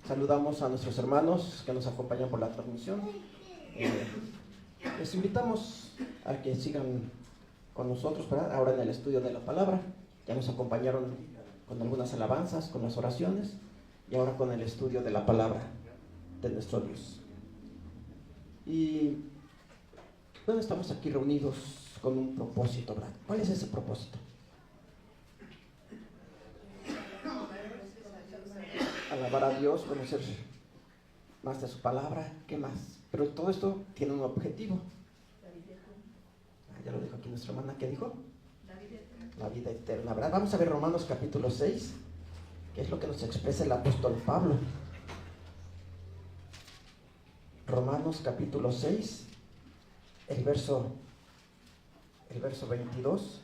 Saludamos a nuestros hermanos que nos acompañan por la transmisión. Les invitamos a que sigan con nosotros, ¿verdad? Ahora en el estudio de la palabra. Ya nos acompañaron con algunas alabanzas, con las oraciones, y ahora con el estudio de la palabra de nuestro Dios. Y bueno, estamos aquí reunidos con un propósito, ¿verdad? ¿Cuál es ese propósito? Alabar a Dios, conocer más de su palabra, ¿qué más? Pero todo esto tiene un objetivo. Ya lo dijo aquí nuestra hermana, ¿qué dijo? La vida eterna, ¿verdad? Vamos a ver Romanos capítulo 6, que es lo que nos expresa el apóstol Pablo. Romanos capítulo 6, el verso 22.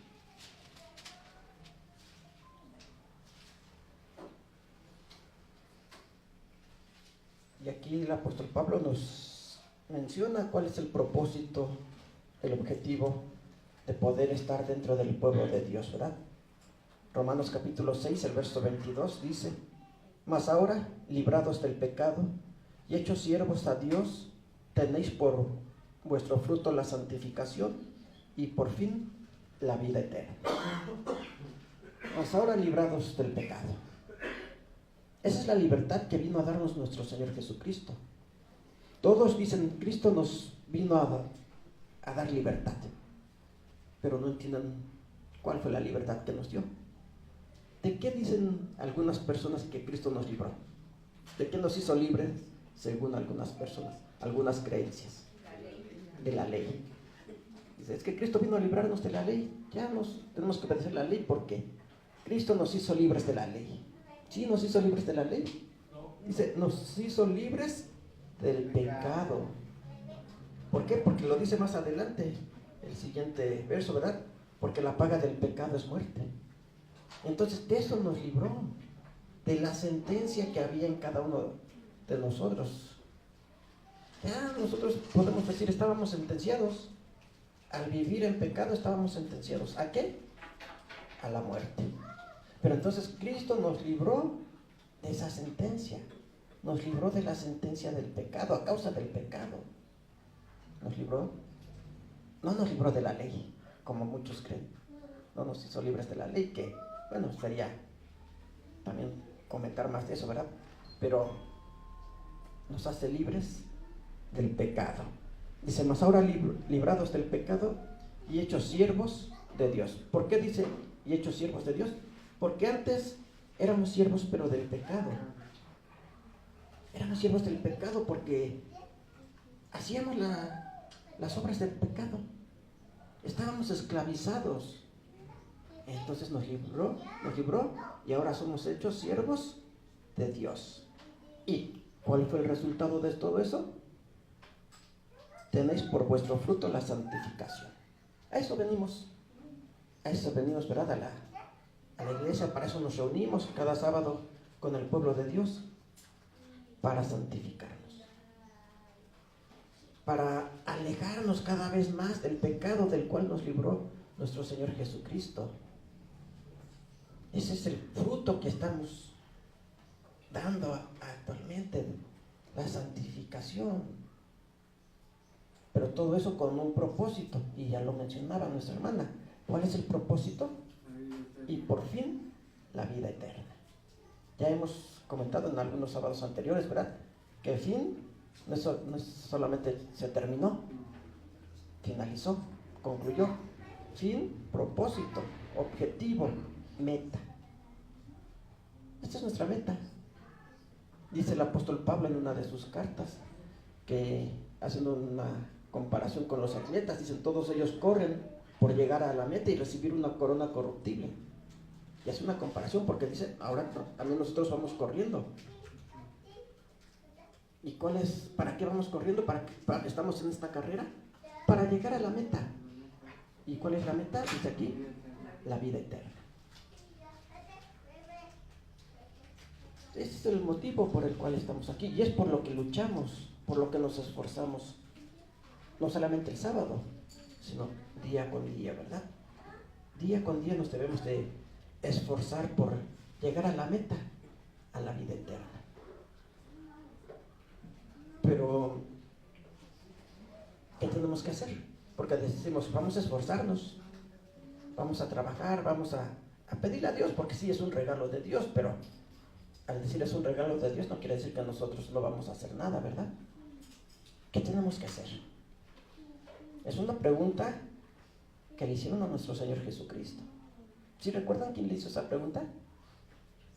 Y aquí el apóstol Pablo nos menciona cuál es el propósito, el objetivo de poder estar dentro del pueblo de Dios, ¿verdad? Romanos capítulo 6, el verso 22 dice: mas ahora, librados del pecado y hechos siervos a Dios, tenéis por vuestro fruto la santificación y por fin la vida eterna. Mas ahora, librados del pecado. Esa es la libertad que vino a darnos nuestro Señor Jesucristo. Todos dicen, Cristo nos vino a dar libertad, pero no entienden cuál fue la libertad que nos dio. ¿De qué dicen algunas personas que Cristo nos libró? ¿De qué nos hizo libres? Según algunas personas, algunas creencias. De la ley. Dice, es que Cristo vino a librarnos de la ley. Ya tenemos que obedecer la ley porque Cristo nos hizo libres de la ley. ¿Sí nos hizo libres de la ley? Dice, nos hizo libres del pecado. ¿Por qué? Porque lo dice más adelante, el siguiente verso, ¿verdad? Porque la paga del pecado es muerte. Entonces, de eso nos libró, de la sentencia que había en cada uno de nosotros. Ya nosotros podemos decir, estábamos sentenciados. Al vivir en pecado estábamos sentenciados. ¿A qué? A la muerte. Pero entonces Cristo nos libró de esa sentencia. Nos libró de la sentencia del pecado, a causa del pecado. Nos libró. No nos libró de la ley, como muchos creen. No nos hizo libres de la ley, que, bueno, sería también comentar más de eso, ¿verdad? Pero nos hace libres del pecado. Dice, mas ahora librados del pecado y hechos siervos de Dios. ¿Por qué dice y hechos siervos de Dios? Porque antes éramos siervos pero del pecado. Éramos siervos del pecado porque hacíamos las obras del pecado. Estábamos esclavizados. Entonces nos libró y ahora somos hechos siervos de Dios. ¿Y cuál fue el resultado de todo eso? Tenéis por vuestro fruto la santificación. A eso venimos, ¿verdad? A la iglesia. Para eso nos reunimos cada sábado con el pueblo de Dios, para santificarnos, para alejarnos cada vez más del pecado del cual nos libró nuestro Señor Jesucristo. Ese es el fruto que estamos dando actualmente, la santificación. Pero todo eso con un propósito, y ya lo mencionaba nuestra hermana. ¿Cuál es el propósito? Y por fin, la vida eterna. Ya hemos comentado en algunos sábados anteriores, ¿verdad? Que el fin no es solamente se terminó, finalizó, concluyó. Fin, propósito, objetivo, meta. Esta es nuestra meta. Dice el apóstol Pablo en una de sus cartas, que haciendo una comparación con los atletas, dicen, todos ellos corren por llegar a la meta y recibir una corona corruptible. Y hace una comparación porque dice, ahora también nosotros vamos corriendo. ¿Y para qué vamos corriendo? ¿Para qué estamos en esta carrera? Para llegar a la meta. ¿Y cuál es la meta? Dice aquí, la vida eterna. Ese es el motivo por el cual estamos aquí, y es por lo que luchamos, por lo que nos esforzamos. No solamente el sábado, sino día con día, ¿verdad? Día con día nos debemos de esforzar por llegar a la meta, a la vida eterna. Pero, ¿qué tenemos que hacer? Porque decimos, vamos a esforzarnos, vamos a trabajar, vamos a pedirle a Dios, porque sí es un regalo de Dios, pero al decir es un regalo de Dios no quiere decir que nosotros no vamos a hacer nada, ¿verdad? ¿Qué tenemos que hacer? Es una pregunta que le hicieron a nuestro Señor Jesucristo. ¿Sí recuerdan quién le hizo esa pregunta?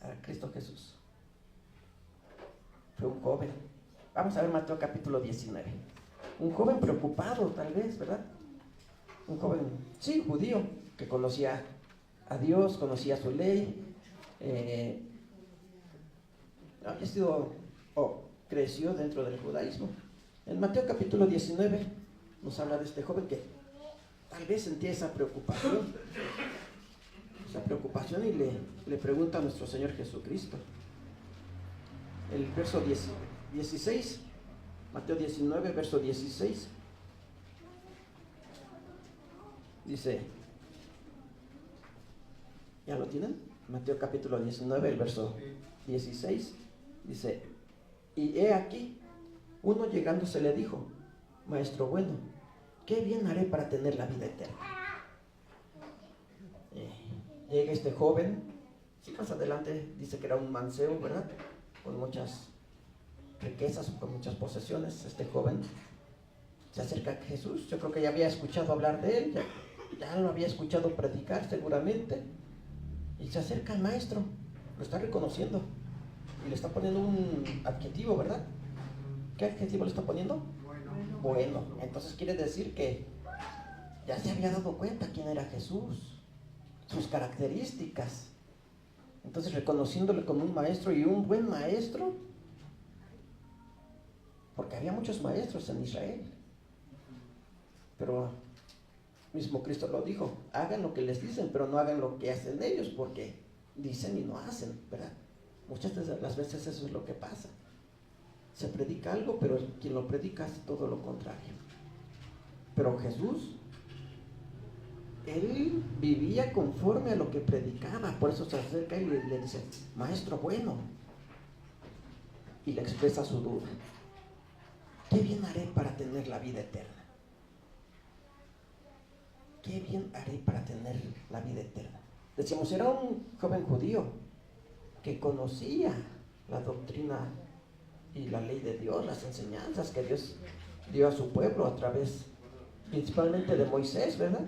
A Cristo Jesús. Fue un joven. Vamos a ver Mateo capítulo 19. Un joven preocupado, tal vez, ¿verdad? Un joven, sí, judío, que conocía a Dios, conocía su ley, había sido o creció dentro del judaísmo. En Mateo capítulo 19 nos habla de este joven que tal vez sentía esa preocupación y le pregunta a nuestro Señor Jesucristo. El verso 16, Mateo 19, verso 16, dice, ¿ya lo tienen? Mateo capítulo 19, el verso 16, dice, y he aquí, uno llegándose le dijo, Maestro bueno, ¿qué bien haré para tener la vida eterna? Llega este joven, si más adelante dice que era un mancebo, ¿verdad? Con muchas riquezas, con muchas posesiones. Este joven se acerca a Jesús. Yo creo que ya había escuchado hablar de él, ya lo había escuchado predicar seguramente, y se acerca al maestro, lo está reconociendo y le está poniendo un adjetivo, ¿verdad? ¿Qué adjetivo le está poniendo? Bueno. Entonces quiere decir que ya se había dado cuenta quién era Jesús, sus características. Entonces, reconociéndole como un maestro y un buen maestro, porque había muchos maestros en Israel, pero mismo Cristo lo dijo, hagan lo que les dicen, pero no hagan lo que hacen ellos, porque dicen y no hacen, ¿verdad? Muchas de las veces eso es lo que pasa. Se predica algo, pero quien lo predica hace todo lo contrario. Pero Jesús, él vivía conforme a lo que predicaba, por eso se acerca y le dice, Maestro bueno, y le expresa su duda. ¿Qué bien haré para tener la vida eterna? ¿Qué bien haré para tener la vida eterna? Decíamos, era un joven judío que conocía la doctrina y la ley de Dios, las enseñanzas que Dios dio a su pueblo a través principalmente de Moisés, ¿verdad?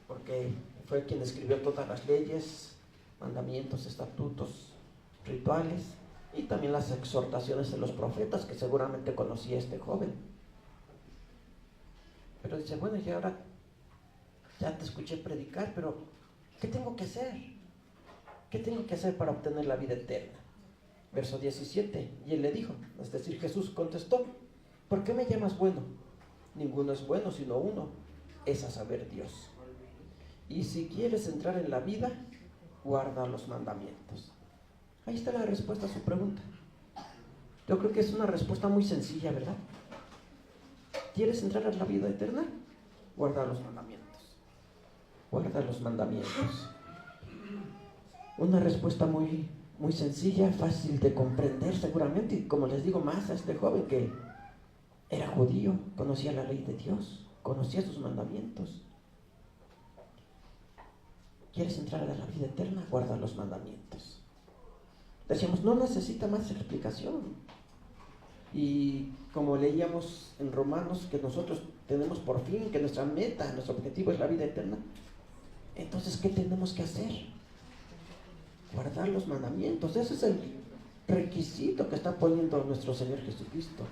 Porque fue quien escribió todas las leyes, mandamientos, estatutos, rituales y también las exhortaciones de los profetas que seguramente conocía este joven. Pero dice, bueno, y ahora ya te escuché predicar, pero ¿qué tengo que hacer? ¿Qué tengo que hacer para obtener la vida eterna? Verso 17, y él le dijo, es decir, Jesús contestó, ¿por qué me llamas bueno? Ninguno es bueno sino uno, es a saber, Dios. Y si quieres entrar en la vida, guarda los mandamientos. Ahí está la respuesta a su pregunta. Yo creo que es una respuesta muy sencilla, ¿verdad? ¿Quieres entrar a la vida eterna? Guarda los mandamientos. Guarda los mandamientos. Una respuesta muy sencilla, fácil de comprender seguramente, y como les digo, más a este joven que era judío, conocía la ley de Dios, conocía sus mandamientos. ¿Quieres entrar a la vida eterna? Guarda los mandamientos. Decíamos, no necesita más explicación. Y como leíamos en Romanos, que nosotros tenemos por fin, que nuestra meta, nuestro objetivo es la vida eterna. Entonces, ¿qué tenemos que hacer? Guardar los mandamientos. Ese es el requisito que está poniendo nuestro Señor Jesucristo.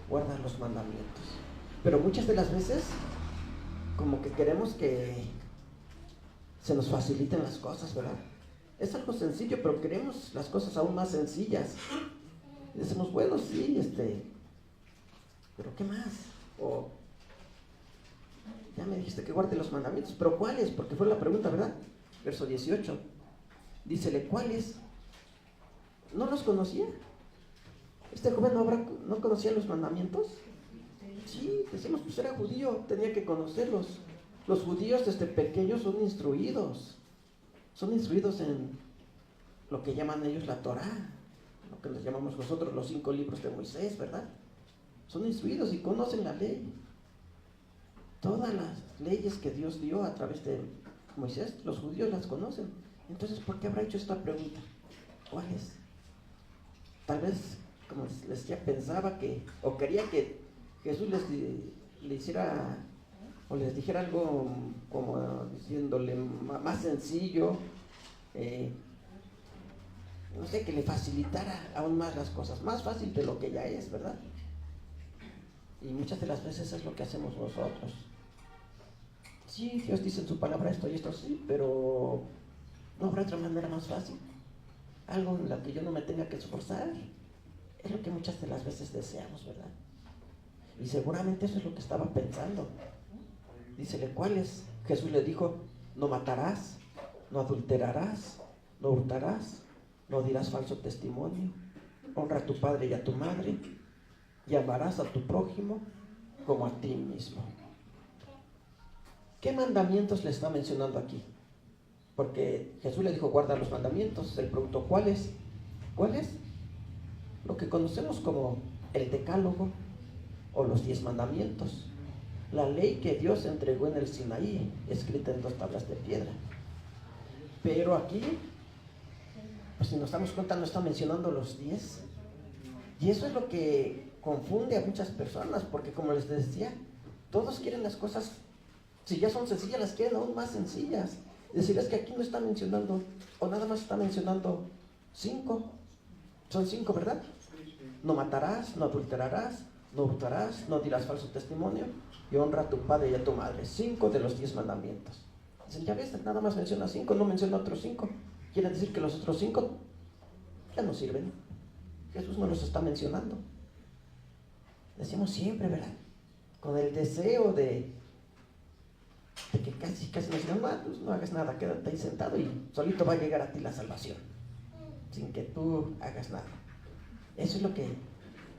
Guardar los mandamientos. Pero muchas de las veces, como que queremos que se nos faciliten las cosas, ¿verdad? Es algo sencillo, pero queremos las cosas aún más sencillas. Y decimos, bueno, sí, pero ¿qué más? O ya me dijiste que guarde los mandamientos, pero ¿cuáles? Porque fue la pregunta, ¿verdad? Verso 18. Dícele, ¿cuáles? ¿No los conocía? ¿Este joven no conocía los mandamientos? Sí, decimos, pues era judío, tenía que conocerlos. Los judíos desde pequeños son instruidos en lo que llaman ellos la Torá, lo que nos llamamos nosotros los 5 libros de Moisés, ¿verdad? Son instruidos y conocen la ley. Todas las leyes que Dios dio a través de Moisés, los judíos las conocen. Entonces, ¿por qué habrá hecho esta pregunta? ¿Cuál es? Tal vez, como les decía, pensaba que, o quería que Jesús le hiciera, o les dijera algo como diciéndole más sencillo, no sé, que le facilitara aún más las cosas, más fácil de lo que ya es, ¿verdad? Y muchas de las veces es lo que hacemos nosotros. Sí, Dios dice en su palabra esto y esto, sí, pero no habrá otra manera más fácil. Algo en la que yo no me tenga que esforzar. Es lo que muchas de las veces deseamos, ¿verdad? Y seguramente eso es lo que estaba pensando. Dícele, ¿cuál es? Jesús le dijo, no matarás, no adulterarás, no hurtarás, no dirás falso testimonio, honra a tu padre y a tu madre, y amarás a tu prójimo como a ti mismo. ¿Qué mandamientos le está mencionando aquí? Porque Jesús le dijo, guarda los mandamientos. Él preguntó, ¿cuáles? ¿Cuáles? Lo que conocemos como el decálogo o los 10 mandamientos. La ley que Dios entregó en el Sinaí, escrita en 2 tablas de piedra. Pero aquí, pues si nos damos cuenta, no está mencionando los 10. Y eso es lo que confunde a muchas personas, porque como les decía, todos quieren las cosas, si ya son sencillas, las quieren aún más sencillas. Decir, es que aquí no está mencionando, o nada más está mencionando 5. Son 5, ¿verdad? No matarás, no adulterarás, no hurtarás, no dirás falso testimonio, y honra a tu padre y a tu madre. 5 de los 10 mandamientos. Dicen, ya ves, nada más menciona 5, no menciona otros 5. Quiere decir que los otros 5 ya no sirven. Jesús no los está mencionando. Decimos siempre, ¿verdad? Con el deseo de que casi nos digan, pues no hagas nada, quédate ahí sentado y solito va a llegar a ti la salvación, sin que tú hagas nada. Eso es lo que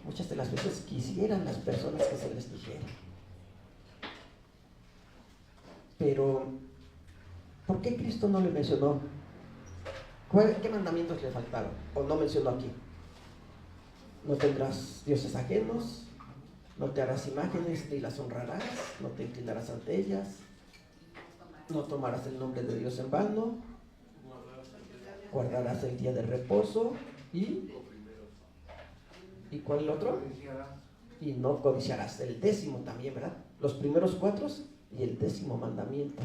muchas de las veces quisieran las personas que se les dijera. Pero, ¿por qué Cristo no le mencionó? ¿Qué mandamientos le faltaron? ¿O no mencionó aquí? No tendrás dioses ajenos, no te harás imágenes ni las honrarás, no te inclinarás ante ellas, no tomarás el nombre de Dios en vano, guardarás el día de reposo y ¿cuál es el otro? Y no codiciarás. El 10º también, ¿verdad? Los primeros 4 y el 10º mandamiento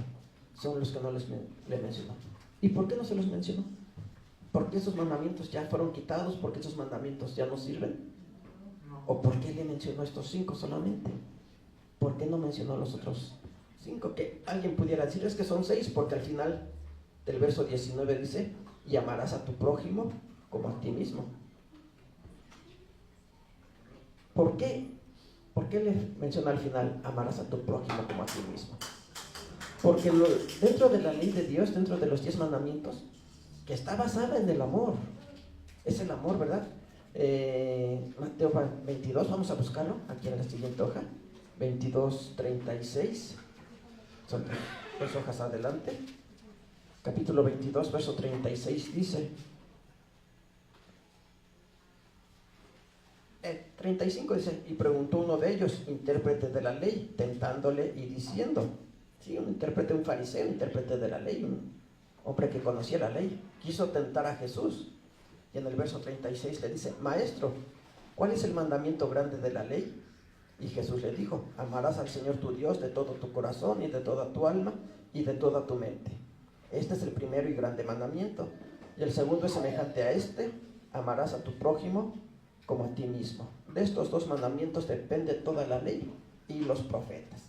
son los que no le mencionó. ¿Y por qué no se los mencionó? ¿Por qué esos mandamientos ya fueron quitados? ¿Por qué esos mandamientos ya no sirven? ¿O por qué le mencionó estos 5 solamente? ¿Por qué no mencionó los otros 5? Que alguien pudiera decir, es que son 6, porque al final del verso 19 dice, y amarás a tu prójimo como a ti mismo. ¿Por qué? ¿Por qué le menciona al final, amarás a tu prójimo como a ti mismo? Porque dentro de la ley de Dios, dentro de los 10 mandamientos, que está basada en el amor, es el amor, ¿verdad? Mateo 22, vamos a buscarlo aquí en la siguiente hoja, 22:36, son 2 hojas adelante. Capítulo 22, verso 36 dice, 35 dice, y preguntó uno de ellos, intérprete de la ley, tentándole y diciendo, sí, un intérprete, un fariseo, un intérprete de la ley, un hombre que conocía la ley, quiso tentar a Jesús. Y en el verso 36 le dice, maestro, ¿cuál es el mandamiento grande de la ley? Y Jesús le dijo, amarás al Señor tu Dios de todo tu corazón y de toda tu alma y de toda tu mente. Este es el primero y grande mandamiento. Y el segundo es semejante a este, amarás a tu prójimo como a ti mismo. De estos 2 mandamientos depende toda la ley y los profetas.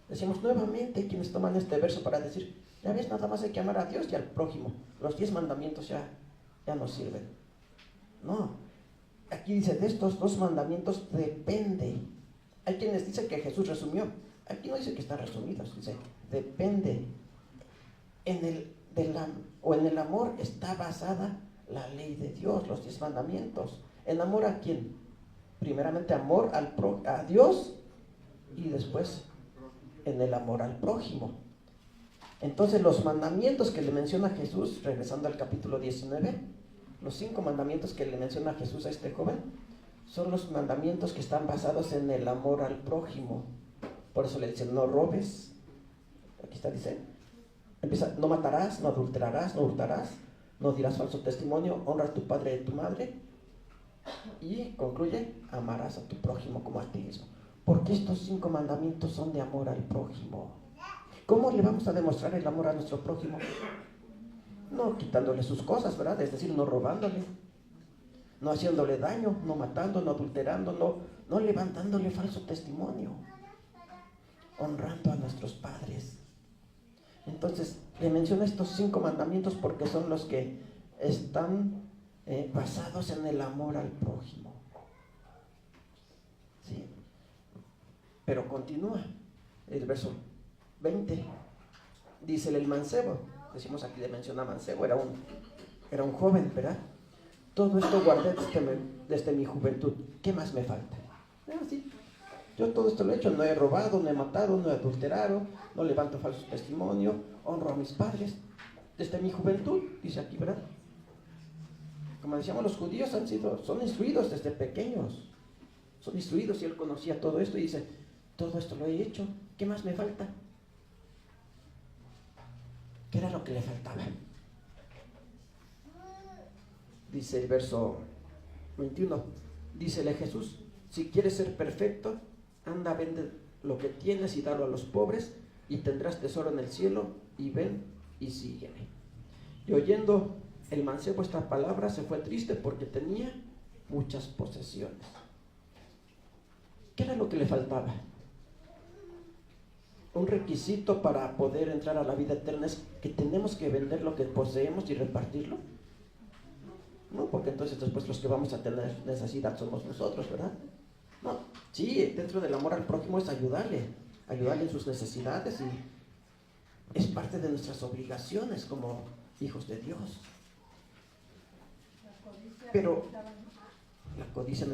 Decimos nuevamente quienes toman este verso para decir, ya ves, nada más hay que amar a Dios y al prójimo. Los 10 mandamientos ya no sirven. No, aquí dice, de estos 2 mandamientos depende. Hay quienes dicen que Jesús resumió. Aquí no dice que están resumidos, dice, depende. En el amor está basada la ley de Dios, los 10 mandamientos. ¿En amor a quién? Primeramente amor a Dios y después en el amor al prójimo. Entonces los mandamientos que le menciona Jesús, regresando al capítulo 19, Los 5 mandamientos que le menciona Jesús a este joven son los mandamientos que están basados en el amor al prójimo. Por eso le dicen: no robes. Aquí está, dice, empieza: no matarás, no adulterarás, no hurtarás, no dirás falso testimonio, honra a tu padre y a tu madre. Y concluye: amarás a tu prójimo como a ti mismo. Porque estos 5 mandamientos son de amor al prójimo. ¿Cómo le vamos a demostrar el amor a nuestro prójimo? No quitándole sus cosas, ¿verdad? Es decir, no robándole, no haciéndole daño, no matando, no adulterando, no levantándole falso testimonio, honrando a nuestros padres. Entonces, le menciono estos 5 mandamientos porque son los que están basados en el amor al prójimo. ¿Sí? Pero continúa el verso 20. Dice el mancebo, decimos aquí, le menciona mancebo, era un joven, ¿verdad? Todo esto guardé desde mi juventud. ¿Qué más me falta? Sí, yo todo esto lo he hecho. No he robado, no he matado, no he adulterado, no levanto falso testimonio, honro a mis padres. Desde mi juventud, dice aquí, ¿verdad? Como decíamos, los judíos son instruidos desde pequeños. Son instruidos y él conocía todo esto y dice: todo esto lo he hecho. ¿Qué más me falta? ¿Qué era lo que le faltaba? Dice el verso 21, dícele Jesús: si quieres ser perfecto, anda, vende lo que tienes y dalo a los pobres, y tendrás tesoro en el cielo, y ven y sígueme. Y oyendo el mancebo esta palabra, se fue triste porque tenía muchas posesiones. ¿Qué era lo que le faltaba? Un requisito para poder entrar a la vida eterna es que tenemos que vender lo que poseemos y repartirlo. No, porque entonces después los que vamos a tener necesidad somos nosotros, ¿verdad? No, sí, dentro del amor al prójimo es ayudarle en sus necesidades, y es parte de nuestras obligaciones como hijos de Dios. Pero la codicia es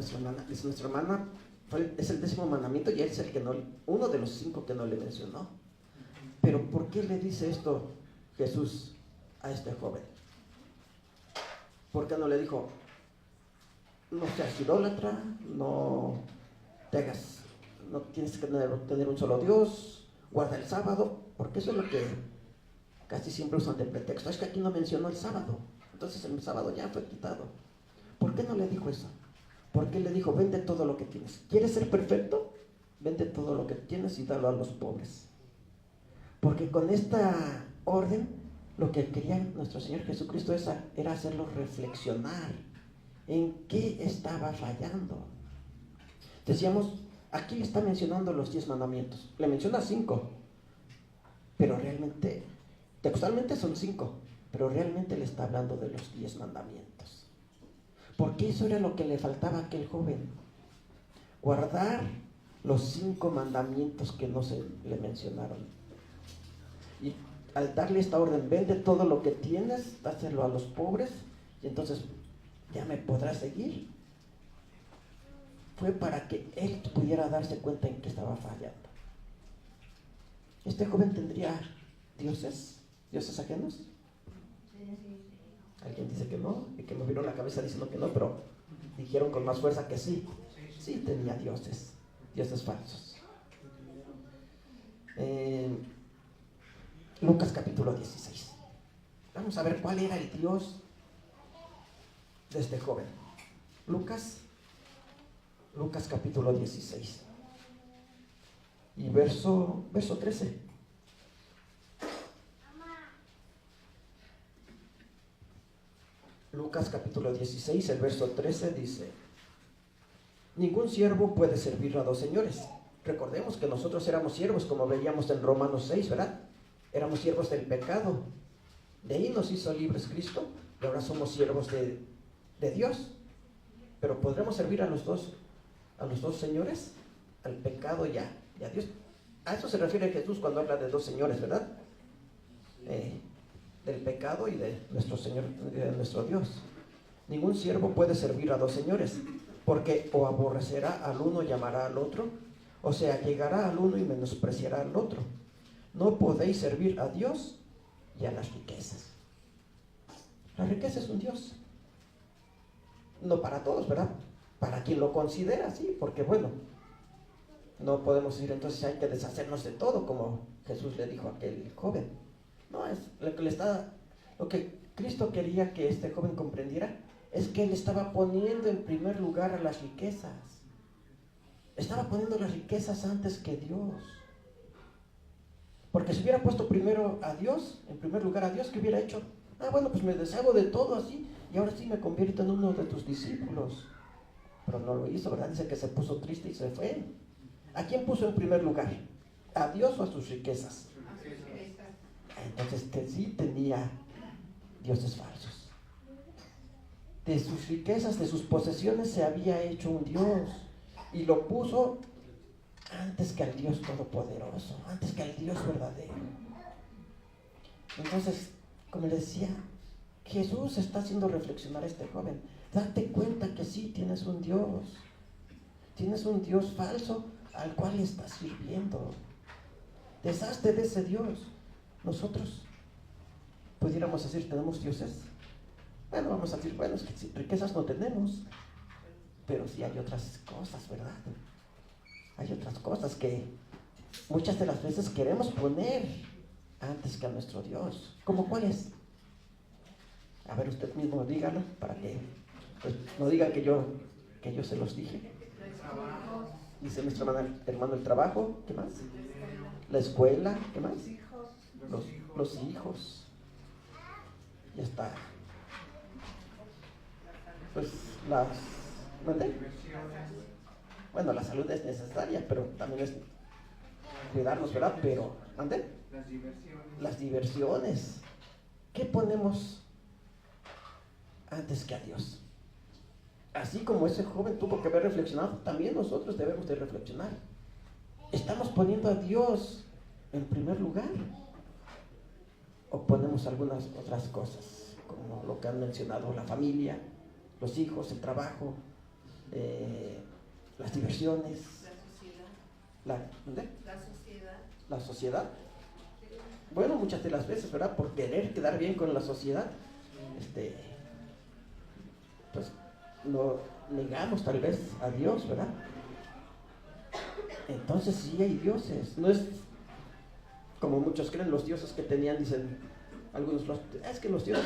nuestra hermana, es el 10º mandamiento y es uno de los 5 que no le mencionó. Pero ¿por qué le dice esto Jesús a este joven? ¿Por qué no le dijo: no seas idólatra, no tienes que tener un solo Dios, guarda el sábado? Porque eso es lo que casi siempre usan de pretexto. Es que aquí no mencionó el sábado, entonces el sábado ya fue quitado. ¿Por qué no le dijo eso? ¿Por qué le dijo: vende todo lo que tienes? ¿Quieres ser perfecto? Vende todo lo que tienes y dalo a los pobres. Porque con esta orden, lo que quería nuestro Señor Jesucristo era hacerlos reflexionar en qué estaba fallando. Decíamos, aquí le está mencionando los 10 mandamientos. Le menciona 5, pero realmente, textualmente son 5, pero realmente le está hablando de los 10 mandamientos. Porque eso era lo que le faltaba a aquel joven: guardar los 5 mandamientos que no se le mencionaron. Y al darle esta orden: vende todo lo que tienes, dáselo a los pobres, y entonces ya me podrás seguir, fue para que él pudiera darse cuenta en que estaba fallando. Este joven tendría dioses ajenos. Alguien dice que no, y que movió la cabeza diciendo que no, pero dijeron con más fuerza que sí. Sí tenía dioses falsos. Lucas capítulo 16. Vamos a ver cuál era el Dios de este joven. Lucas capítulo 16 y verso 13. Lucas capítulo 16, el verso 13 dice: ningún siervo puede servir a 2 señores. Recordemos que nosotros éramos siervos, como veíamos en Romanos 6, ¿verdad? Éramos siervos del pecado. De ahí nos hizo libres Cristo, y ahora somos siervos de Dios. Pero podremos servir a los dos señores, al pecado y a Dios. A eso se refiere Jesús cuando habla de 2 señores, ¿verdad? Del pecado y de nuestro Señor, de nuestro Dios. Ningún siervo puede servir a 2 señores, porque o aborrecerá al uno y amará al otro, o se allegará al uno y menospreciará al otro. No podéis servir a Dios y a las riquezas. La riqueza es un Dios. No para todos, ¿verdad? Para quien lo considera, sí, porque bueno, no podemos decir entonces hay que deshacernos de todo, como Jesús le dijo a aquel joven. No, es lo que Cristo quería que este joven comprendiera, es que él estaba poniendo en primer lugar a las riquezas. Estaba poniendo las riquezas antes que Dios. Porque si hubiera puesto primero a Dios, en primer lugar a Dios, ¿qué hubiera hecho? Bueno, pues me deshago de todo así, y ahora sí me convierto en uno de tus discípulos. Pero no lo hizo, ¿verdad? Dice que se puso triste y se fue. ¿A quién puso en primer lugar? ¿A Dios o a sus riquezas? Entonces que sí tenía dioses falsos. De sus riquezas, de sus posesiones se había hecho un Dios, y lo puso antes que al Dios todopoderoso, antes que al Dios verdadero. Entonces, como les decía, Jesús está haciendo reflexionar a este joven. Date cuenta que sí tienes un Dios falso al cual estás sirviendo. Deshazte de ese Dios. Nosotros pudiéramos decir, ¿tenemos dioses? Bueno, vamos a decir, bueno, es que riquezas no tenemos, pero sí hay otras cosas, ¿verdad? Hay otras cosas que muchas de las veces queremos poner antes que a nuestro Dios. ¿Cómo cuáles? A ver, usted mismo dígalo para que pues, no digan que yo se los dije. Dice nuestro hermano el trabajo, ¿qué más? La escuela, ¿qué más? Los hijos. Ya está. Pues ¿mande? Bueno, la salud es necesaria, pero también es cuidarnos, ¿verdad? Pero, ¿mande? Las diversiones. ¿Qué ponemos antes que a Dios? Así como ese joven tuvo que haber reflexionado, también nosotros debemos de reflexionar. ¿Estamos poniendo a Dios en primer lugar? ¿O ponemos algunas otras cosas, como lo que han mencionado, la familia, los hijos, el trabajo, las diversiones? La sociedad. Bueno, muchas de las veces, ¿verdad? Por querer quedar bien con la sociedad, pues lo negamos tal vez a Dios, ¿verdad? Entonces sí hay dioses, no es como muchos creen los dioses que tenían, dicen algunos, es que los dioses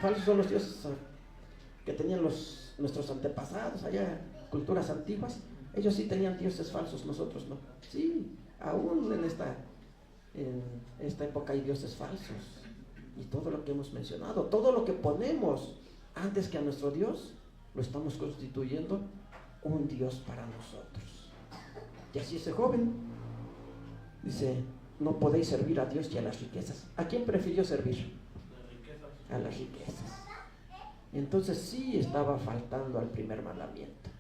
falsos son los dioses que tenían nuestros antepasados, allá culturas antiguas. Ellos sí tenían dioses falsos, nosotros no. Sí, aún en esta época hay dioses falsos. Y todo lo que hemos mencionado, todo lo que ponemos antes que a nuestro Dios, lo estamos constituyendo un Dios para nosotros. Y así ese joven dice, no podéis servir a Dios y a las riquezas. ¿A quién prefirió servir? A las riquezas. Entonces sí estaba faltando al primer mandamiento.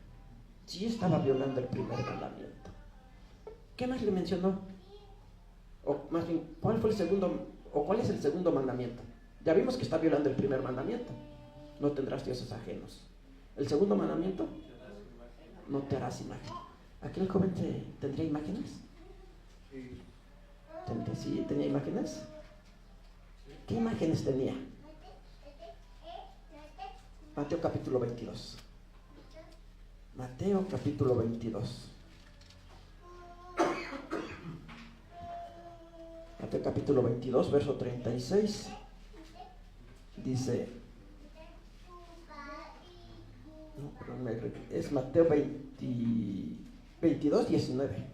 Sí estaba violando el primer mandamiento. ¿Qué más le mencionó? O más bien, ¿cuál es el segundo mandamiento? Ya vimos que está violando el primer mandamiento. No tendrás dioses ajenos. El segundo mandamiento, no te harás imagen. ¿Aquel joven tendría imágenes? Sí, tenía imágenes. ¿Qué imágenes tenía? Mateo capítulo 22. Mateo capítulo 22. Mateo capítulo 22, verso 36. Dice, es Mateo 22, 19.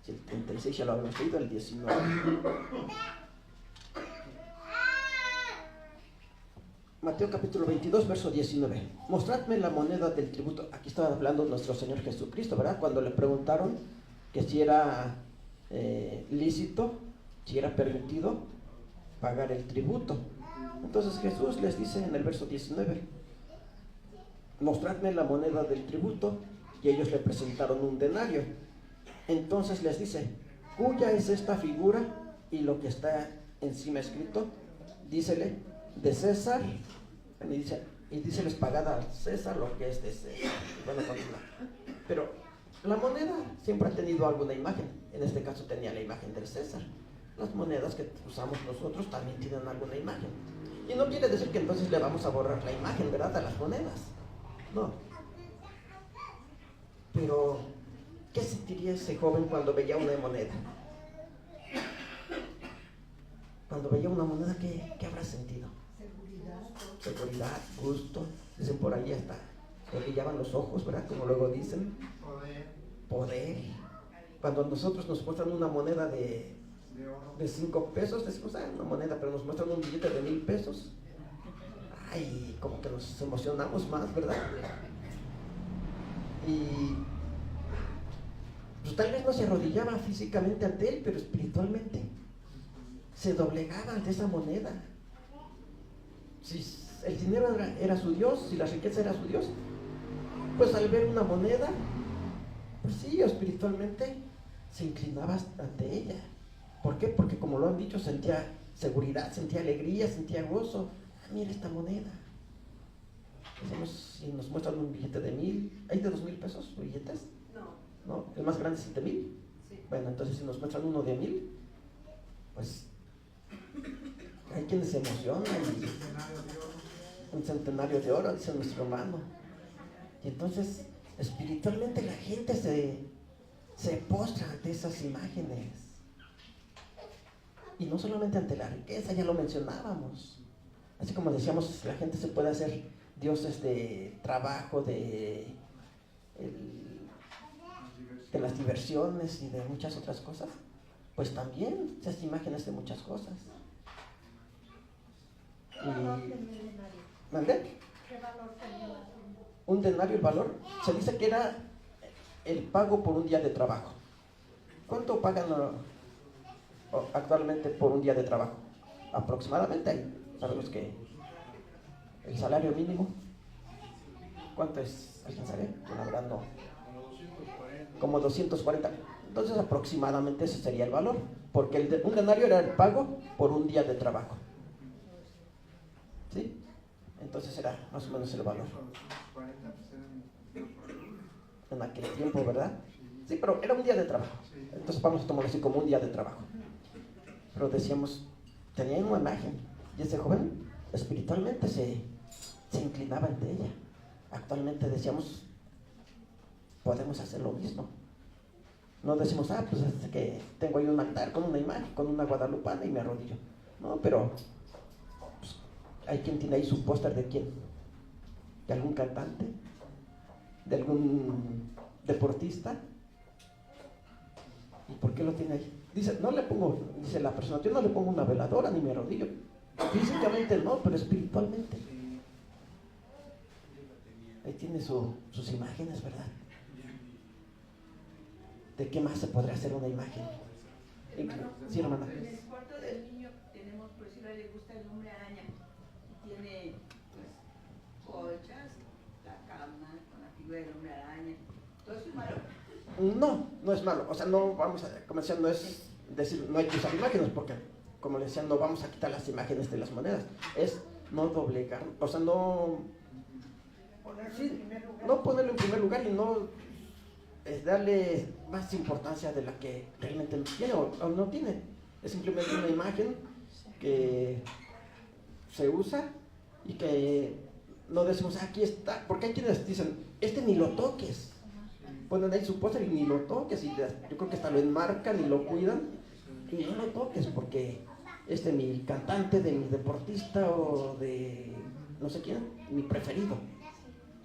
Si el 36 ya lo habíamos leído, el 19. Mateo capítulo 22, verso 19. Mostradme la moneda del tributo. Aquí estaba hablando nuestro Señor Jesucristo, ¿verdad? Cuando le preguntaron que si era lícito, si era permitido pagar el tributo. Entonces Jesús les dice en el verso 19, mostradme la moneda del tributo, y ellos le presentaron un denario. Entonces les dice, ¿cuya es esta figura y lo que está encima escrito? Dícele, de César. Y díceles, pagad a César lo que es de César. Bueno, continúa. Pero la moneda siempre ha tenido alguna imagen. En este caso tenía la imagen del César. Las monedas que usamos nosotros también tienen alguna imagen. Y no quiere decir que entonces le vamos a borrar la imagen, ¿verdad?, a las monedas. No. Pero, ¿qué sentiría ese joven cuando veía una moneda? Cuando veía una moneda, ¿qué habrá sentido? Seguridad, gusto. Dicen por ahí hasta le brillaban los ojos, ¿verdad? Como luego dicen. Poder. Cuando nosotros nos muestran una moneda de 5 pesos, decimos, una moneda, pero nos muestran un billete de 1,000 pesos. Ay, como que nos emocionamos más, ¿verdad? Y pues tal vez no se arrodillaba físicamente ante él, pero espiritualmente se doblegaba ante esa moneda. Si el dinero era su Dios, si la riqueza era su Dios, pues al ver una moneda, pues sí, espiritualmente se inclinaba ante ella. ¿Por qué? Porque como lo han dicho, sentía seguridad, sentía alegría, sentía gozo. Mira esta moneda. Si nos muestran un billete de 1,000, ¿hay de 2,000 pesos billetes? No, el más grande es el de 1,000. Sí. Bueno, entonces si nos muestran uno de 1,000, pues hay quienes se emocionan. Un centenario de oro, dice nuestro hermano. Y entonces espiritualmente la gente se postra ante esas imágenes. Y no solamente ante la riqueza, ya lo mencionábamos. Así como decíamos, la gente se puede hacer dioses de trabajo, de las diversiones y de muchas otras cosas. Pues también se hacen imágenes de muchas cosas. ¿Qué valor tenía el denario? ¿Mandé? ¿Qué valor tenía? Un denario, el valor, se dice que era el pago por un día de trabajo. ¿Cuánto pagan actualmente por un día de trabajo? Aproximadamente, sabemos que el salario mínimo, ¿cuánto es? ¿Alguien sabe? La verdad no. Como 240. Entonces aproximadamente ese sería el valor, porque un denario era el pago por un día de trabajo. ¿Sí? Entonces era más o menos el valor. En aquel tiempo, ¿verdad? Sí, pero era un día de trabajo. Entonces vamos a tomarlo así como un día de trabajo. Pero decíamos, tenía una imagen. Y ese joven espiritualmente se inclinaba ante ella. Actualmente decíamos, podemos hacer lo mismo. No decimos, pues es que tengo ahí un altar con una imagen, con una guadalupana y me arrodillo. No, pero pues, hay quien tiene ahí su póster de quién, de algún cantante, de algún deportista. ¿Y por qué lo tiene ahí? Dice, dice la persona, yo no le pongo una veladora ni me arrodillo. Físicamente no, pero espiritualmente. Ahí tiene sus imágenes, ¿verdad? ¿De qué más se podrá hacer una imagen? Sí, hermana. En el cuarto del niño tenemos, por decirlo, le gusta el hombre araña. Y tiene, pues, colchas, la cama, con la figura del hombre araña. ¿Todo eso es malo? No es malo. O sea, no vamos a, como decía, no es decir, no hay que usar imágenes, porque, como le decía, no vamos a quitar las imágenes de las monedas. Es no doblegar, o sea, no ponerlo en primer lugar y no es darle más importancia de la que realmente tiene o no tiene. Es simplemente una imagen que se usa y que no decimos, aquí está, porque hay quienes dicen, ni lo toques. Ponen ahí su póster y ni lo toques, y yo creo que hasta lo enmarcan y lo cuidan, y no lo toques porque es de mi cantante, de mi deportista o de no sé quién, mi preferido.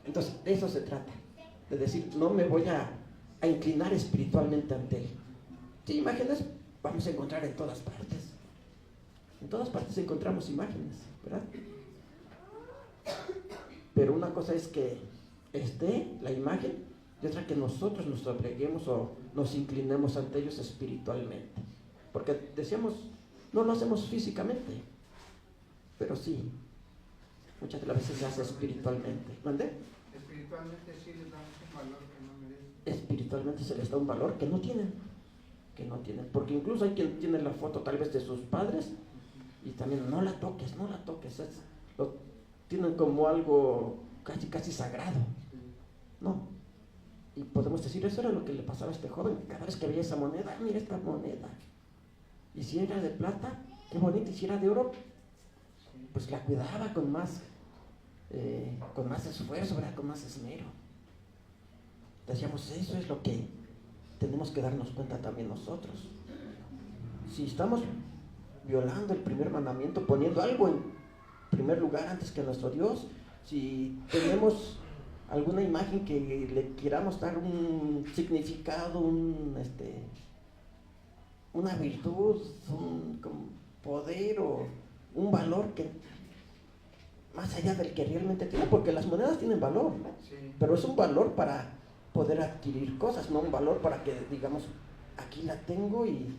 Entonces, de eso se trata, de decir, no me voy a inclinar espiritualmente ante él. Sí, imágenes vamos a encontrar en todas partes. En todas partes encontramos imágenes, ¿verdad? Pero una cosa es que esté la imagen y otra que nosotros nos dobleguemos o nos inclinemos ante ellos espiritualmente. Porque decíamos, no lo hacemos físicamente, pero sí, muchas de las veces se hace espiritualmente. ¿Mande? Espiritualmente sí les damos un valor que no merecen. Espiritualmente se les da un valor que no tienen, porque incluso hay quien tiene la foto tal vez de sus padres y también no la toques, lo tienen como algo casi sagrado, ¿no? Y podemos decir, eso era lo que le pasaba a este joven. Cada vez que veía esa moneda, mira esta moneda, y si era de plata, qué bonita, y si era de oro, pues la cuidaba con más esfuerzo, ¿verdad? Con más esmero. Decíamos, eso es lo que tenemos que darnos cuenta también nosotros. Si estamos violando el primer mandamiento, poniendo algo en primer lugar antes que nuestro Dios, si tenemos alguna imagen que le queramos dar un significado, una virtud, un poder o un valor que más allá del que realmente tiene, porque las monedas tienen valor, Sí. pero es un valor para poder adquirir cosas, no un valor para que digamos, aquí la tengo y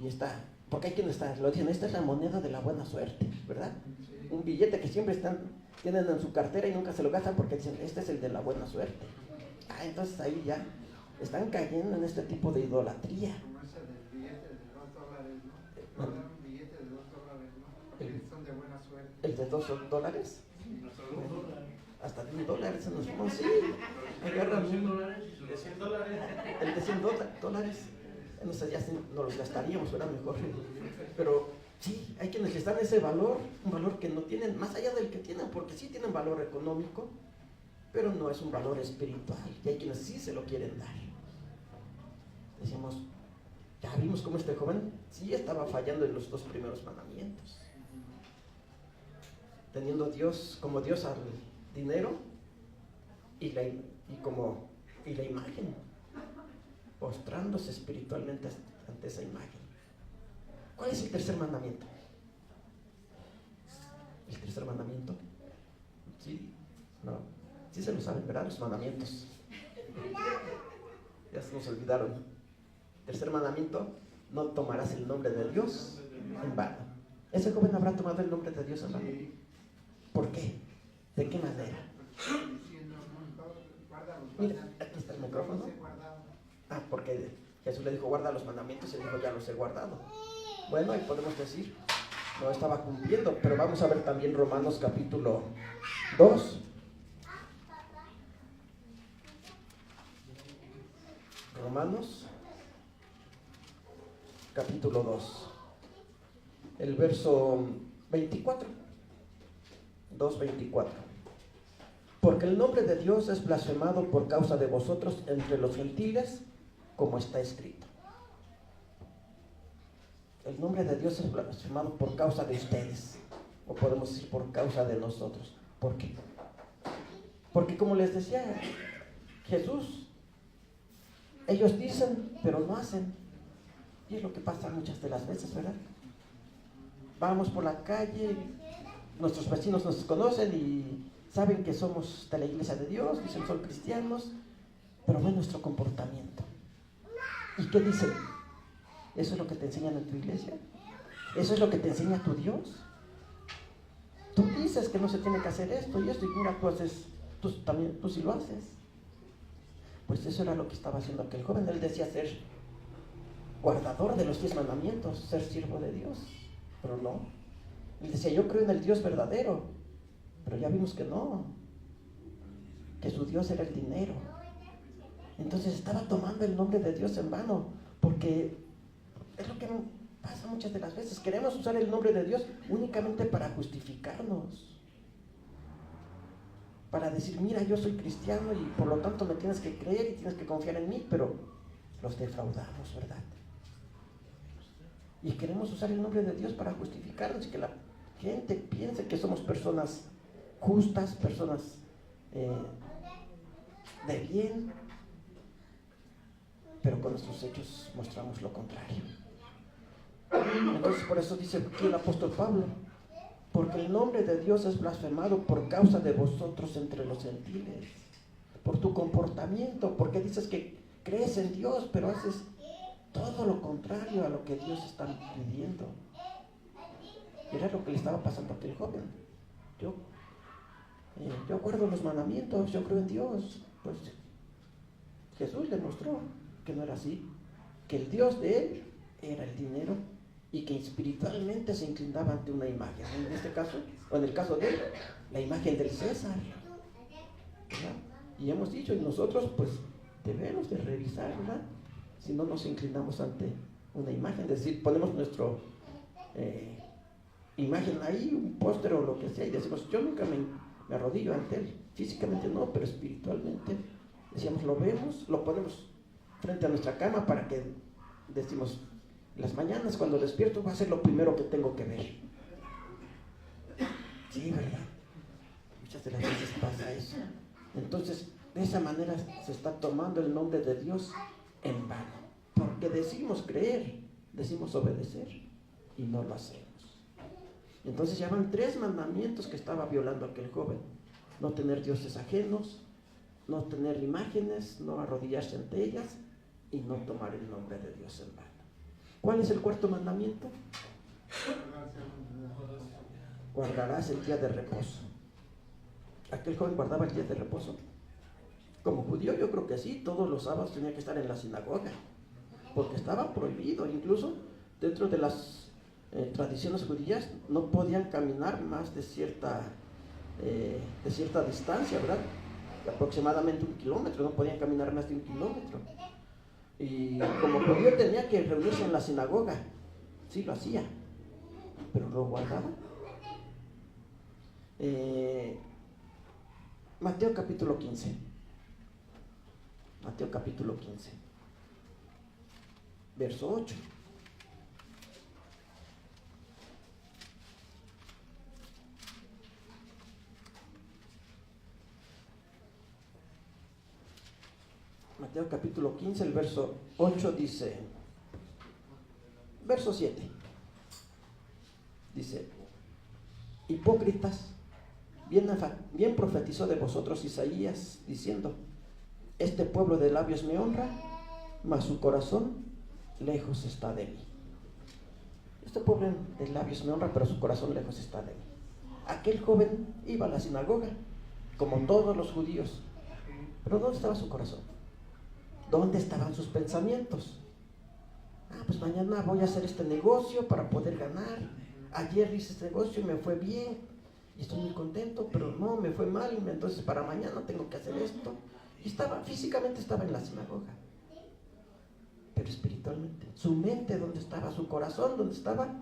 está, porque hay quienes lo dicen, esta es la moneda de la buena suerte, ¿verdad? Sí. Un billete que siempre tienen en su cartera y nunca se lo gastan porque dicen, este es el de la buena suerte. Entonces ahí ya están cayendo en este tipo de idolatría. Como ese del billete de $2, ¿no? Te dan un billete de $2, ¿no? Que son de buena suerte. ¿El de $2? Hasta $10 se nos pone, sí. Agarran de $100. el de $100, entonces ya no los gastaríamos, ¿verdad? Mejor. Pero sí, hay quienes les dan ese valor, un valor que no tienen, más allá del que tienen, porque sí tienen valor económico, pero no es un valor espiritual, y hay quienes sí se lo quieren dar. Decimos, ya vimos cómo este joven sí estaba fallando en los 2 primeros mandamientos, teniendo Dios como Dios al dinero y la imagen, postrándose espiritualmente ante esa imagen. ¿Cuál es el tercer mandamiento? El tercer mandamiento, sí, no, sí se lo saben, ¿verdad? Los mandamientos, ya se nos olvidaron. Tercer mandamiento: no tomarás el nombre de Dios en vano. ¿Ese joven habrá tomado el nombre de Dios en vano? Sí. ¿Por qué? ¿De qué manera? Diciendo, guarda los Mira, mandamientos. aquí está el micrófono. Los he guardado. Porque Jesús le dijo, guarda los mandamientos, y él dijo, ya los he guardado. Bueno, y podemos decir, no estaba cumpliendo, pero vamos a ver también Romanos capítulo 2. Romanos capítulo 2, el verso 24, 2:24. Porque el nombre de Dios es blasfemado por causa de vosotros entre los gentiles, como está escrito. El nombre de Dios es blasfemado por causa de ustedes, o podemos decir por causa de nosotros. ¿Por qué? Porque como les decía Jesús, ellos dicen, pero no hacen. Y es lo que pasa muchas de las veces, ¿verdad? Vamos por la calle, nuestros vecinos nos conocen y saben que somos de la iglesia de Dios, dicen son cristianos, pero ven nuestro comportamiento. ¿Y qué dicen? ¿Eso es lo que te enseñan en tu iglesia? ¿Eso es lo que te enseña tu Dios? Tú dices que no se tiene que hacer esto y esto, y mira, tú sí lo haces. Pues eso era lo que estaba haciendo aquel joven. Él decía ser guardador de los 10 mandamientos, ser siervo de Dios, pero no. Él decía, yo creo en el Dios verdadero, pero ya vimos que no, que su Dios era el dinero. Entonces estaba tomando el nombre de Dios en vano, porque es lo que pasa muchas de las veces. Queremos usar el nombre de Dios únicamente para justificarnos, para decir, mira, yo soy cristiano y por lo tanto me tienes que creer y tienes que confiar en mí, pero los defraudamos, ¿verdad? Y queremos usar el nombre de Dios para justificarnos y que la gente piense que somos personas justas, personas de bien, pero con nuestros hechos mostramos lo contrario. Entonces por eso dice aquí el apóstol Pablo, porque el nombre de Dios es blasfemado por causa de vosotros entre los gentiles, por tu comportamiento, porque dices que crees en Dios, pero haces todo lo contrario a lo que Dios está pidiendo. Era lo que le estaba pasando a aquel joven. Yo guardo los mandamientos, yo creo en Dios. Pues Jesús le mostró que no era así, que el Dios de él era el dinero y que espiritualmente se inclinaba ante una imagen. En este caso, o en el caso de él, la imagen del César, ¿verdad? Y hemos dicho, y nosotros pues debemos de revisar, ¿verdad? Si no nos inclinamos ante una imagen, es decir, ponemos imagen ahí, un póster o lo que sea, y decimos, yo nunca me arrodillo ante él, físicamente no, pero espiritualmente, decíamos, lo vemos, lo ponemos frente a nuestra cama para que, decimos, las mañanas cuando despierto va a ser lo primero que tengo que ver. Sí, ¿verdad? Muchas de las veces pasa eso. Entonces, de esa manera se está tomando el nombre de Dios en vano, porque decimos creer, decimos obedecer y no lo hacemos. Entonces ya van 3 mandamientos que estaba violando aquel joven: no tener dioses ajenos, no tener imágenes, no arrodillarse ante ellas y no tomar el nombre de Dios en vano. ¿Cuál es el 4º mandamiento? Guardarás el día de reposo. ¿Aquel joven guardaba el día de reposo? Como judío yo creo que sí, todos los sábados tenía que estar en la sinagoga, porque estaba prohibido. Incluso dentro de las tradiciones judías no podían caminar más de cierta distancia, ¿verdad? Aproximadamente 1 kilómetro, no podían caminar más de 1 kilómetro. Y como judío tenía que reunirse en la sinagoga, sí lo hacía, pero lo guardaba. Mateo capítulo 15. Mateo capítulo 15, verso 8. Mateo capítulo 15, el verso 8 dice, verso 7, dice, hipócritas, bien profetizó de vosotros Isaías, diciendo, este pueblo de labios me honra, mas su corazón lejos está de mí. Este pueblo de labios me honra, pero su corazón lejos está de mí. Aquel joven iba a la sinagoga, como todos los judíos, pero ¿dónde estaba su corazón? ¿Dónde estaban sus pensamientos? Pues mañana voy a hacer este negocio para poder ganar. Ayer hice este negocio y me fue bien y estoy muy contento, pero no, me fue mal, entonces para mañana tengo que hacer esto. Y físicamente estaba en la sinagoga, pero espiritualmente, su mente, ¿dónde estaba? Su corazón, ¿dónde estaba?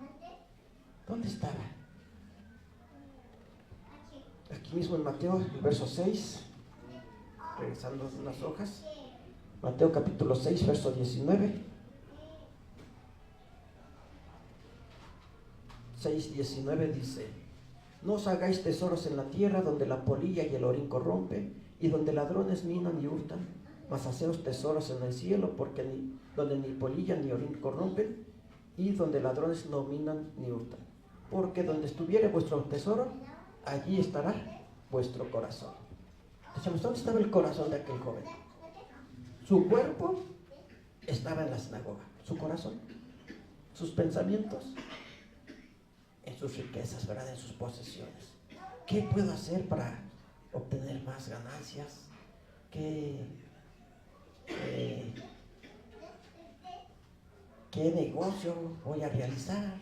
¿Dónde estaba? Aquí mismo en Mateo, el verso 6, regresando unas hojas, Mateo capítulo 6, verso 19. 6:19 dice, no os hagáis tesoros en la tierra donde la polilla y el orín corrompe y donde ladrones minan y hurtan, mas haceos tesoros en el cielo, porque donde ni polilla ni orín corrompen y donde ladrones no minan ni hurtan, porque donde estuviere vuestro tesoro, allí estará vuestro corazón. Decimos, ¿dónde estaba el corazón de aquel joven? Su cuerpo estaba en la sinagoga, su corazón, sus pensamientos en sus riquezas, ¿verdad? En sus posesiones. ¿Qué puedo hacer para obtener más ganancias? ¿Qué negocio voy a realizar?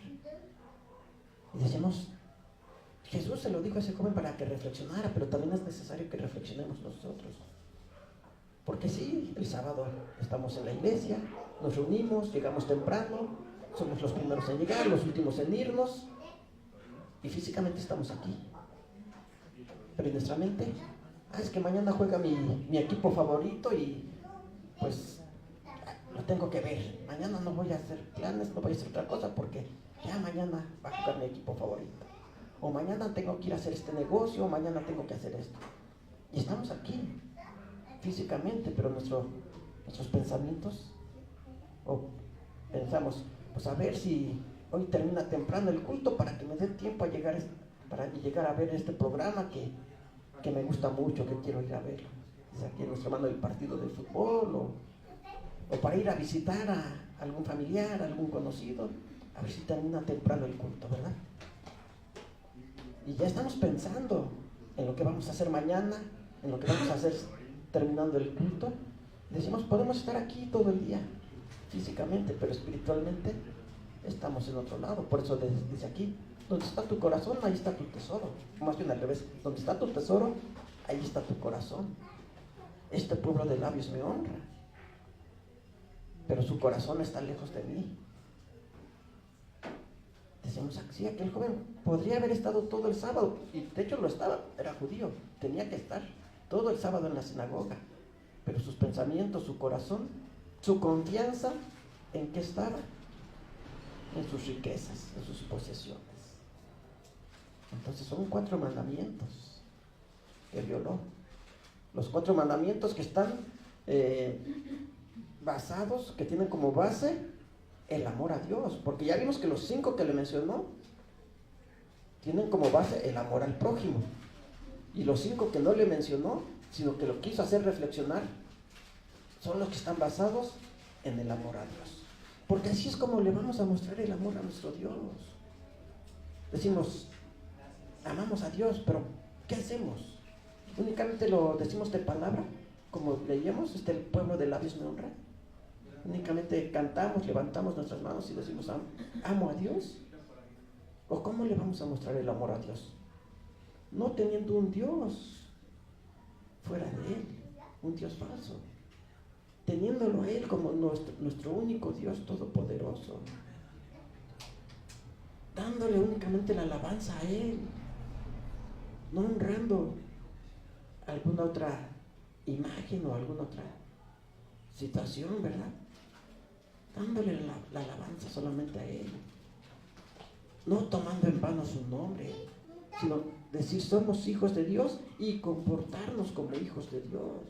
Y decimos, Jesús se lo dijo a ese joven para que reflexionara, pero también es necesario que reflexionemos nosotros. Porque sí, el sábado estamos en la iglesia, nos reunimos, llegamos temprano, somos los primeros en llegar, los últimos en irnos, y físicamente estamos aquí. Pero en nuestra mente, es que mañana juega mi equipo favorito y pues lo tengo que ver. Mañana no voy a hacer planes, no voy a hacer otra cosa porque ya mañana va a jugar mi equipo favorito. O mañana tengo que ir a hacer este negocio, o mañana tengo que hacer esto. Y estamos aquí, físicamente, pero nuestros pensamientos, o pensamos, pues a ver si hoy termina temprano el culto para que me dé tiempo a llegar a ver este programa que me gusta mucho, que quiero ir a ver. Es aquí nuestro hermano del partido de fútbol, o para ir a visitar a algún familiar, a algún conocido, a ver si termina temprano el culto, ¿verdad? Y ya estamos pensando en lo que vamos a hacer mañana, en lo que vamos a hacer terminando el culto. Decimos, podemos estar aquí todo el día, físicamente, pero espiritualmente estamos en otro lado. Por eso dice aquí, donde está tu corazón, ahí está tu tesoro. Más bien al revés, donde está tu tesoro, ahí está tu corazón. Este pueblo de labios me honra, pero su corazón está lejos de mí. decimos así, aquel joven podría haber estado todo el sábado, y de hecho lo estaba, era judío, tenía que estar todo el sábado en la sinagoga, pero sus pensamientos, su corazón, su confianza, ¿en qué estaba? En sus riquezas, en sus posesiones. Entonces son 4 mandamientos que violó. Los 4 mandamientos que están basados, que tienen como base el amor a Dios, porque ya vimos que los 5 que le mencionó tienen como base el amor al prójimo, y los 5 que no le mencionó, sino que lo quiso hacer reflexionar, son los que están basados en el amor a Dios, porque así es como le vamos a mostrar el amor a nuestro Dios. Decimos, amamos a Dios, pero ¿qué hacemos? Únicamente lo decimos de palabra, como leíamos, el pueblo de labios me honra. Únicamente cantamos, levantamos nuestras manos y decimos, amo a Dios. ¿O cómo le vamos a mostrar el amor a Dios? No teniendo un Dios fuera de Él, un Dios falso, teniéndolo a Él como nuestro único Dios todopoderoso, dándole únicamente la alabanza a Él, no honrando alguna otra imagen o alguna otra situación, ¿verdad? Dándole la alabanza solamente a Él, no tomando en vano su nombre, sino decir somos hijos de Dios y comportarnos como hijos de Dios,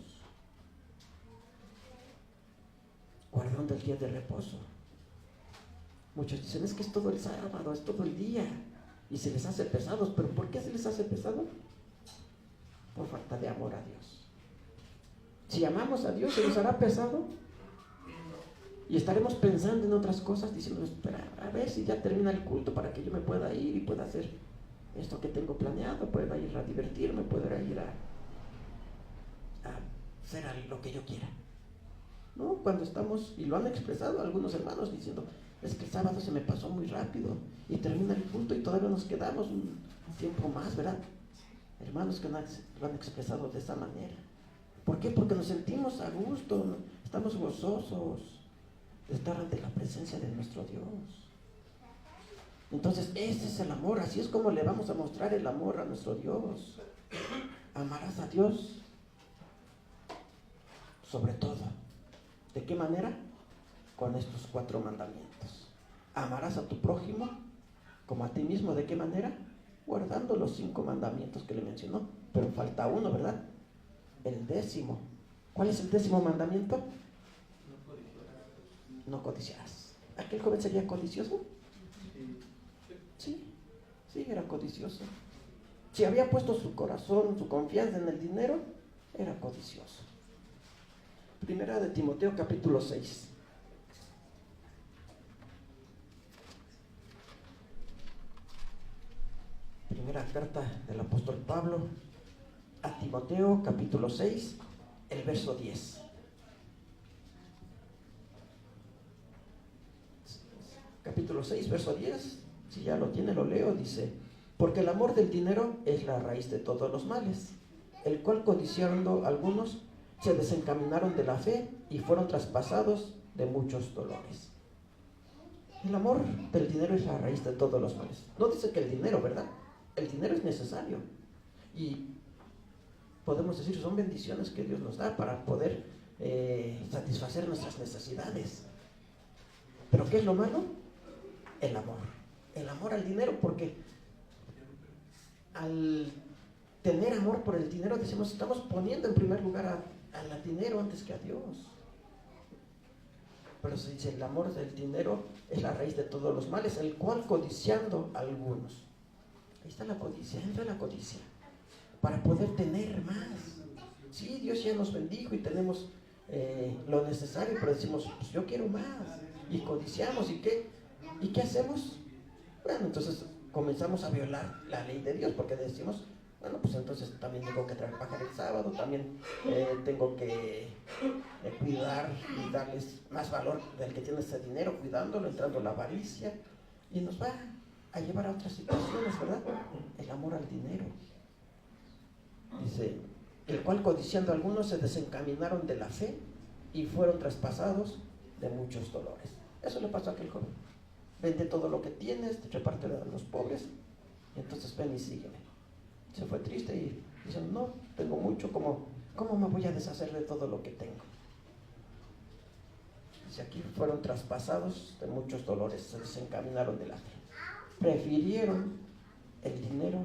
guardando el día de reposo. Muchos dicen, es que es todo el sábado, es todo el día, y se les hace pesados. ¿Pero por qué se les hace pesado? Por falta de amor a Dios. Si amamos a Dios, ¿se nos hará pesado? Y estaremos pensando en otras cosas, diciendo, espera, a ver si ya termina el culto para que yo me pueda ir y pueda hacer esto que tengo planeado, pueda ir a divertirme, pueda ir a hacer lo que yo quiera. ¿No? Cuando estamos, y lo han expresado algunos hermanos diciendo, es que el sábado se me pasó muy rápido y termina el culto y todavía nos quedamos un tiempo más, ¿verdad? Hermanos que lo han expresado de esa manera. ¿Por qué? Porque nos sentimos a gusto, estamos gozosos de estar ante la presencia de nuestro Dios. Entonces ese es el amor, así es como le vamos a mostrar el amor a nuestro Dios. Amarás a Dios sobre todo. ¿De qué manera? Con estos 4 mandamientos. Amarás a tu prójimo como a ti mismo. ¿De qué manera? Guardando los 5 mandamientos que le mencionó. Pero falta uno, ¿verdad? El 10º. ¿Cuál es el 10º mandamiento? No codiciarás. ¿Aquel joven sería codicioso? Sí, era codicioso. Si había puesto su corazón, su confianza en el dinero, era codicioso. Primera de Timoteo capítulo 6. Primera carta del apóstol Pablo a Timoteo capítulo 6, el verso 10. Capítulo 6, verso 10, si ya lo tiene, lo leo, dice: porque el amor del dinero es la raíz de todos los males, el cual codiciando algunos se desencaminaron de la fe y fueron traspasados de muchos dolores. El amor del dinero es la raíz de todos los males. No dice que el dinero, ¿verdad? El dinero es necesario y podemos decir son bendiciones que Dios nos da para poder satisfacer nuestras necesidades. ¿Pero qué es lo malo? El amor al dinero, porque al tener amor por el dinero decimos, estamos poniendo en primer lugar al dinero antes que a Dios. Pero se dice, el amor del dinero es la raíz de todos los males, el cual codiciando algunos. Ahí está la codicia, entra la codicia, para poder tener más. Sí, Dios ya nos bendijo y tenemos lo necesario, pero decimos, pues yo quiero más, y codiciamos, ¿y qué hacemos? Bueno, entonces comenzamos a violar la ley de Dios, porque decimos, bueno, pues entonces también tengo que trabajar el sábado, también tengo que cuidar y darles más valor del que tiene ese dinero, cuidándolo, entrando la avaricia, y nos va a llevar a otras situaciones, ¿verdad? El amor al dinero. Dice, el cual codiciando algunos se desencaminaron de la fe y fueron traspasados de muchos dolores. Eso le pasó a aquel joven. vende todo lo que tienes, repártelo a los pobres, y entonces ven y sígueme. Se fue triste y dice, no, tengo mucho, ¿cómo me voy a deshacer de todo lo que tengo? Dice, aquí fueron traspasados de muchos dolores, se desencaminaron delante. Prefirieron el dinero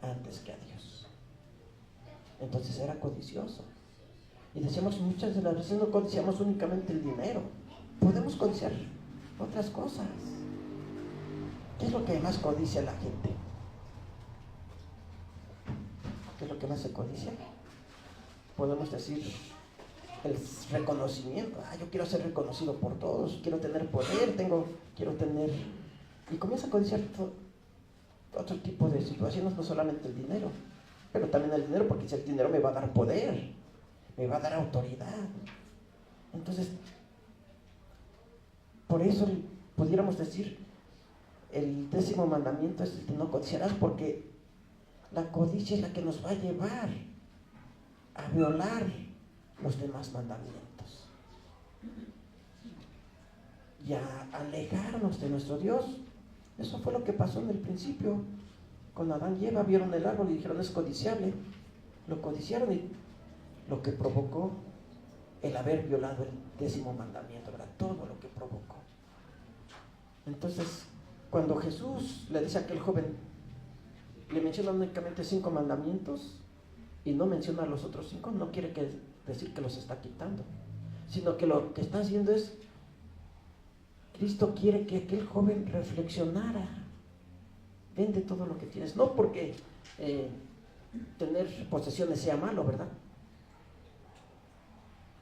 antes que a Dios. Entonces era codicioso. Y decíamos, muchas de las veces no codiciamos únicamente el dinero, podemos codiciar otras cosas. ¿Qué es lo que más codicia la gente? ¿Qué es lo que más se codicia? Podemos decir el reconocimiento. Yo quiero ser reconocido por todos, quiero tener poder, quiero tener... Y comienza a codiciar otro tipo de situaciones, no solamente el dinero, pero también el dinero, porque si el dinero me va a dar poder, me va a dar autoridad. Entonces, por eso pudiéramos decir, el 10º mandamiento es el que no codiciarás, porque la codicia es la que nos va a llevar a violar los demás mandamientos y a alejarnos de nuestro Dios. Eso fue lo que pasó en el principio con Adán y Eva. Vieron el árbol y dijeron, es codiciable. Lo codiciaron y lo que provocó el haber violado el 10º mandamiento, ¿verdad? Todo lo que provocó. Entonces, cuando Jesús le dice a aquel joven, le menciona únicamente 5 mandamientos y no menciona los otros 5, no quiere decir que los está quitando, sino que lo que está haciendo es, Cristo quiere que aquel joven reflexionara. Vende todo lo que tienes, no porque tener posesiones sea malo, ¿verdad?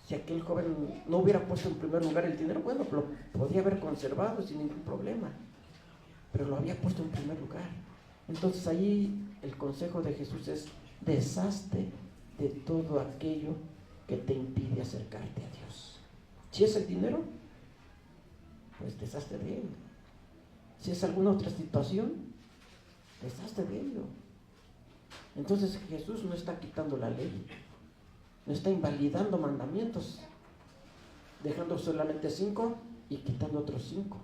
Si aquel joven no hubiera puesto en primer lugar el dinero, bueno, lo podría haber conservado sin ningún problema, pero lo había puesto en primer lugar. Entonces ahí el consejo de Jesús es, deshazte de todo aquello que te impide acercarte a Dios. Si es el dinero, pues deshazte de él. Si es alguna otra situación, deshazte de ello. Entonces Jesús no está quitando la ley, no está invalidando mandamientos, dejando solamente 5 y quitando otros 5,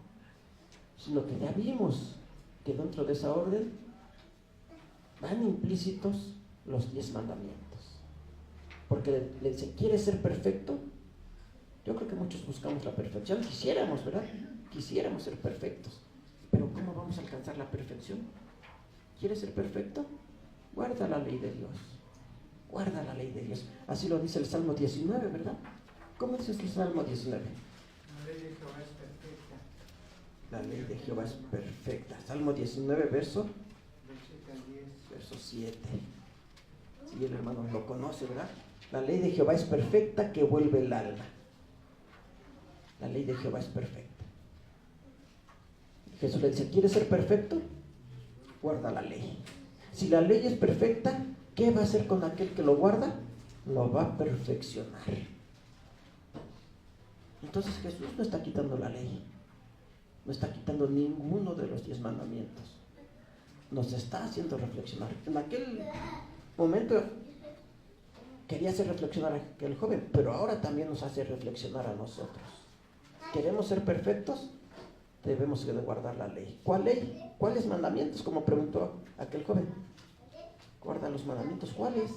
sino que ya vimos que dentro de esa orden van implícitos los 10 mandamientos. Porque le dice, ¿quieres ser perfecto? Yo creo que muchos buscamos la perfección, quisiéramos, ¿verdad? Quisiéramos ser perfectos, pero ¿cómo vamos a alcanzar la perfección? ¿Quieres ser perfecto? Guarda la ley de Dios. Guarda la ley de Dios. Así lo dice el Salmo 19, ¿verdad? ¿Cómo dice el Salmo 19? La ley de Jehová es perfecta. La ley de Jehová es perfecta. Salmo 19, verso 7. Sí, el hermano lo conoce, ¿verdad? La ley de Jehová es perfecta, que vuelve el alma. La ley de Jehová es perfecta. Jesús le dice, ¿quieres ser perfecto? Guarda la ley. Si la ley es perfecta, ¿qué va a hacer con aquel que lo guarda? Lo va a perfeccionar. Entonces Jesús no está quitando la ley, no está quitando ninguno de los 10 mandamientos, nos está haciendo reflexionar. En aquel momento quería hacer reflexionar a aquel joven, pero ahora también nos hace reflexionar a nosotros. ¿Queremos ser perfectos? Debemos de guardar la ley. ¿Cuál ley? ¿Cuáles mandamientos? Como preguntó aquel joven. Guarda los mandamientos. ¿Cuáles?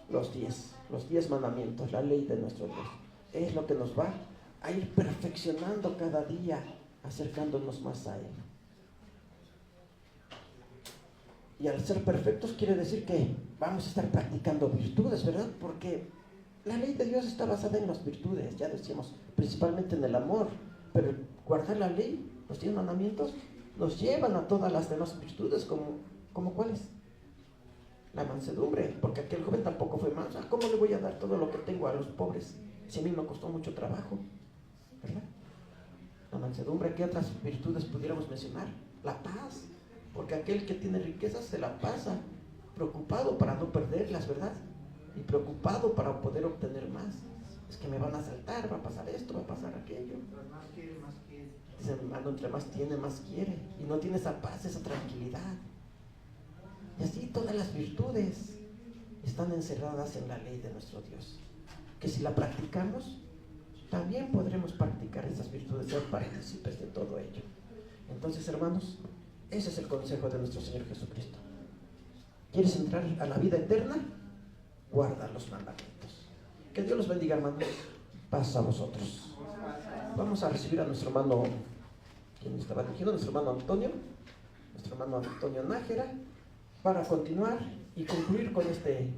Los 10 mandamientos, la ley de nuestro Dios. Es lo que nos va a ir perfeccionando cada día, acercándonos más a Él. Y al ser perfectos quiere decir que vamos a estar practicando virtudes, ¿verdad? Porque la ley de Dios está basada en las virtudes, ya decíamos, principalmente en el amor. Pero guardar la ley, los 10 mandamientos, nos llevan a todas las demás virtudes, como ¿cuáles? La mansedumbre, porque aquel joven tampoco fue manso. ¿Cómo le voy a dar todo lo que tengo a los pobres si a mí me costó mucho trabajo? ¿Verdad? La mansedumbre. ¿Qué otras virtudes pudiéramos mencionar? La paz, porque aquel que tiene riquezas se la pasa preocupado para no perderlas, ¿verdad? Y preocupado para poder obtener más. Es que me van a asaltar, va a pasar esto, va a pasar aquello. Más quiere, más quiere. Dice, hermano, entre más tiene, más quiere. Y no tiene esa paz, esa tranquilidad. Y así todas las virtudes están encerradas en la ley de nuestro Dios, que si la practicamos, también podremos practicar esas virtudes, ser partícipes de todo ello. Entonces, hermanos, ese es el consejo de nuestro Señor Jesucristo. ¿Quieres entrar a la vida eterna? Guarda los mandamientos. Que Dios los bendiga, hermanos. Paz a vosotros. Vamos a recibir a nuestro hermano, quien estaba dirigiendo, nuestro hermano Antonio Nájera, para continuar y concluir con este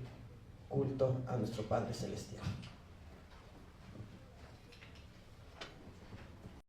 culto a nuestro Padre Celestial.